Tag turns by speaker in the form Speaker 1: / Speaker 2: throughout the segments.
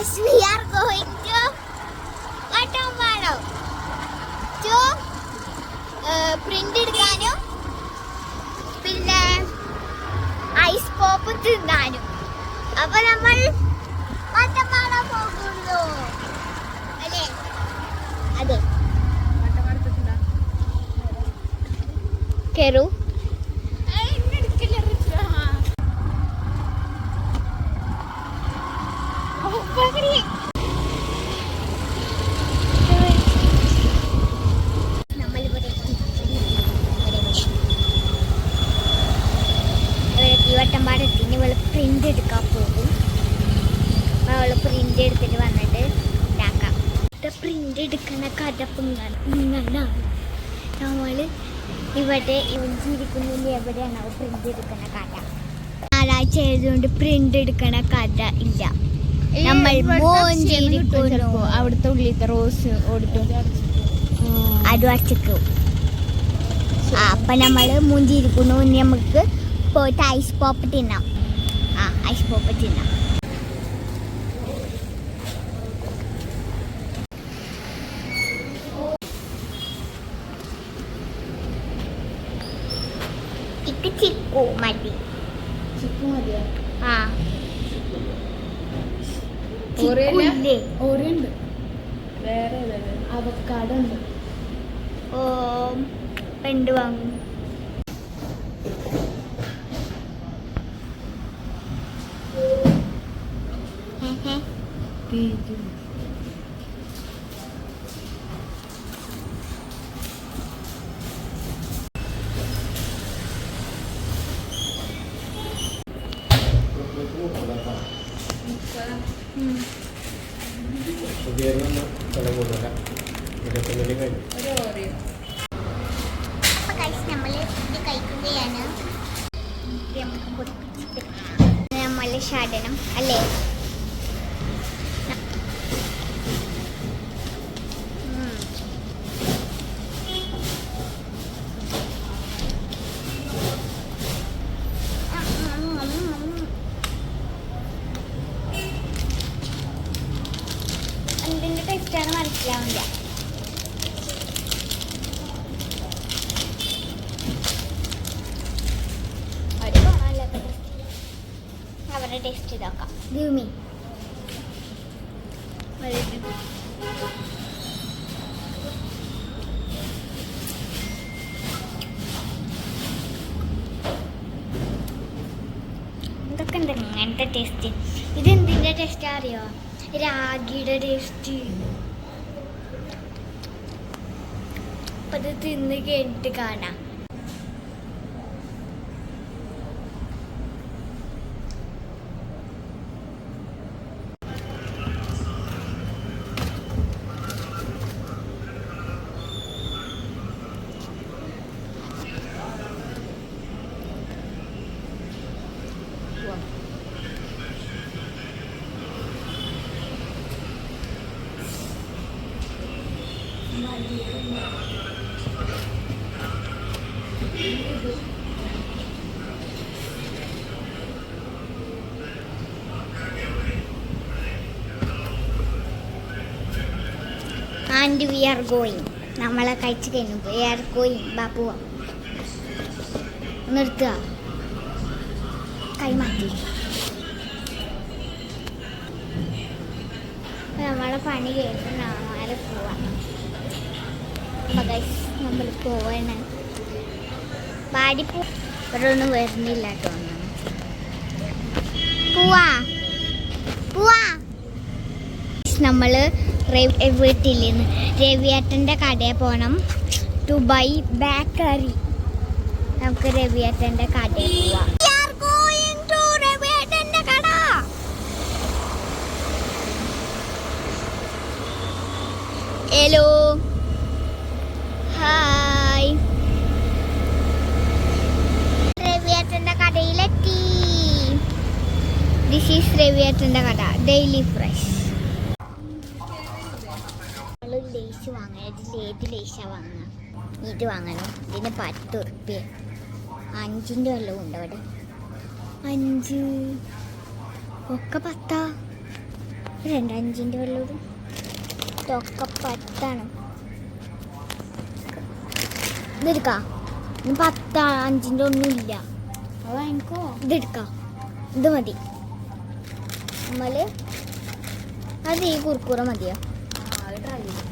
Speaker 1: Guys, we are going to Vattambadu to print എടുക്കാനും പിന്നെ ice pop തിന്നാനും. അപ്പൊ നമ്മൾ വാട്ടമ്പാട പോകുന്നു അല്ലേ? അതെ, കേറൂ. വട്ടമ്പാടെത്തിന് ഇവള് പ്രിന്റ് എടുക്കാൻ പോകും. അപ്പൊ അവള് പ്രിന്റ് എടുത്തിട്ട് വന്നിട്ട് ഇതാക്കാം. പ്രിന്റ് എടുക്കണ കഥപ്പിങ്ങാണ്. നമ്മള് ഇവിടെ ജീവിക്കുന്നതിന് എവിടെയാണ് അവൾ പ്രിന്റ് എടുക്കണ കഥ. ഞായറാഴ്ച ആയതുകൊണ്ട് പ്രിന്റ് എടുക്കണ കഥ ഇല്ല. നമ്മൾ
Speaker 2: അവിടുത്തെ ഉള്ളിലത്തെ റോസ്
Speaker 1: അത് അടച്ചിക്കും. അപ്പൊ നമ്മള് മൂഞ്ചിരിക്കുന്നു. നമുക്ക് പോയിട്ട് ഐസ് പോപ്പ് തിന്നാം. ഐസ് പോപ്പ് തിന്നാം. ചിക്കു മതി.
Speaker 2: ചിക്കു മതിയോ? ഓറിയുണ്ട്, വേറെ അവക്കാടോ ഉണ്ട്.
Speaker 1: പെണ്ട് വാങ്ങും. നമ്മള് ഷാടനം അല്ലേ? എന്തിന്റെ ടേസ്റ്റാണ് മനസ്സിലാവില്ല. അവരുടെ ടേസ്റ്റ് ഇതാക്കാം. ഗൂമി ഇതൊക്കെ എന്താ ഇങ്ങനത്തെ ടേസ്റ്റ്? ഇതെന്തിൻ്റെ ടേസ്റ്റ് അറിയോ? രാഗിയുടെ ടേസ്റ്റ്. അപ്പൊ ഇത് തിന്ന് കേട്ടിട്ട് കാണാം. And we are going. നമ്മളെ കഴിച്ച് കഴിഞ്ഞു. We are going. ബാപ്പു നിർത്തുക. കൈമാറ്റി. നമ്മളെ പണി കഴിഞ്ഞ് നാളെ പോവാം. നമ്മൾ പോവാണ്. പാടിപ്പോ ഇവരൊന്നും വരുന്നില്ല തോന്നുന്നു. പോവാ പോവാ. നമ്മള് വീട്ടിൽ നിന്ന് രവിയേട്ടൻ്റെ കടയിൽ പോകണം. To buy bakery. നമുക്ക് രവിയേട്ടൻ്റെ കടയിൽ പോവാം. Hello hi. രവിയേട്ടൻ്റെ കടയിലെത്തി. ദിസ് ഈസ് രവിയേട്ടൻ്റെ കട. Daily fresh. ലേസ് വാങ്ങാൻ ഏത് ലേസാ വാങ്ങുക? ഇത് വാങ്ങണം. ഇതിന് 10 ഉറുപ്പ്യ. 5ൻ്റെ വല്ലതും ഉണ്ട് അവിടെ? 5 ഒക്കെ 10. 5 വെള്ളോട് ഇതൊക്കെ 10 ഇതെടുക്കാം. 10 5 ഒന്നുമില്ല.
Speaker 2: അത് വാങ്ങിക്കോ.
Speaker 1: ഇതെടുക്കാം. ഇത് മതി. നമ്മള് അത് ഈ കുർക്കുറ മതിയോ?
Speaker 2: അത് ട്രൈ ചെയ്തു.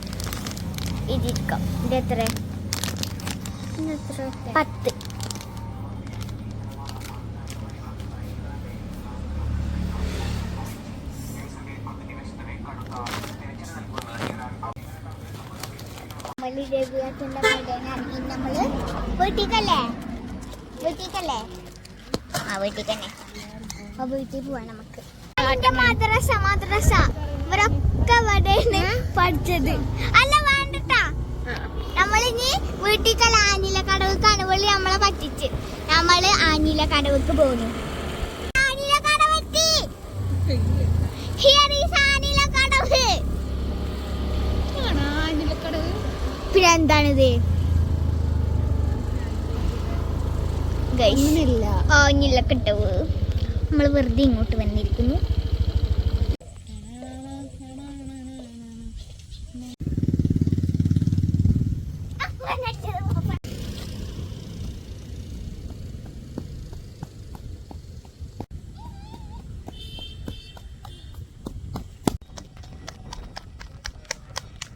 Speaker 1: ഇതിരിക്കാം. ഇത് എത്ര? 10. നമ്മള് വീട്ടിക്കല്ലേ ആ വീട്ടിൽ പോവാ നമുക്ക്. മദ്രസ ഇവരൊക്കെ ഇവിടെയാണ് പഠിച്ചത്. അല്ല വേണ്ടട്ടാ, നമ്മളിനി വീട്ടിക്കല്ല ആനില കടവുക്കാണ്. വിളി നമ്മളെ പറ്റിച്ച് നമ്മള് ആനില കടവുക്ക് പോകുന്നു. ആനില കടവെത്തി. Here is ആനില കടവ്. പിന്നെ എന്താണിത്? ആനില കടവ്. നമ്മൾ വെറുതെ ഇങ്ങോട്ട് വന്നിരിക്കുന്നു.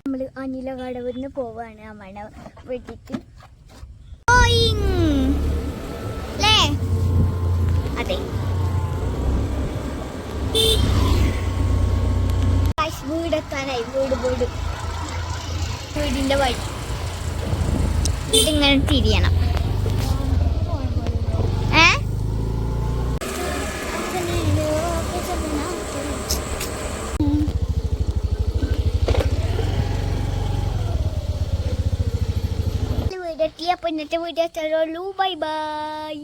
Speaker 1: നമ്മള് അനില കടവിന്ന് പോവാണ് അമ്മയുടെ വീട്ടിക്ക്. ല്ലേ? അതെ. വീടെത്താനായി. വീടിന്റെ വഴി ഇതിങ്ങനെ തിരിയണം. വീടെത്തിയപ്പോ ഇന്നത്തെ വീഡിയോ. Bye bye.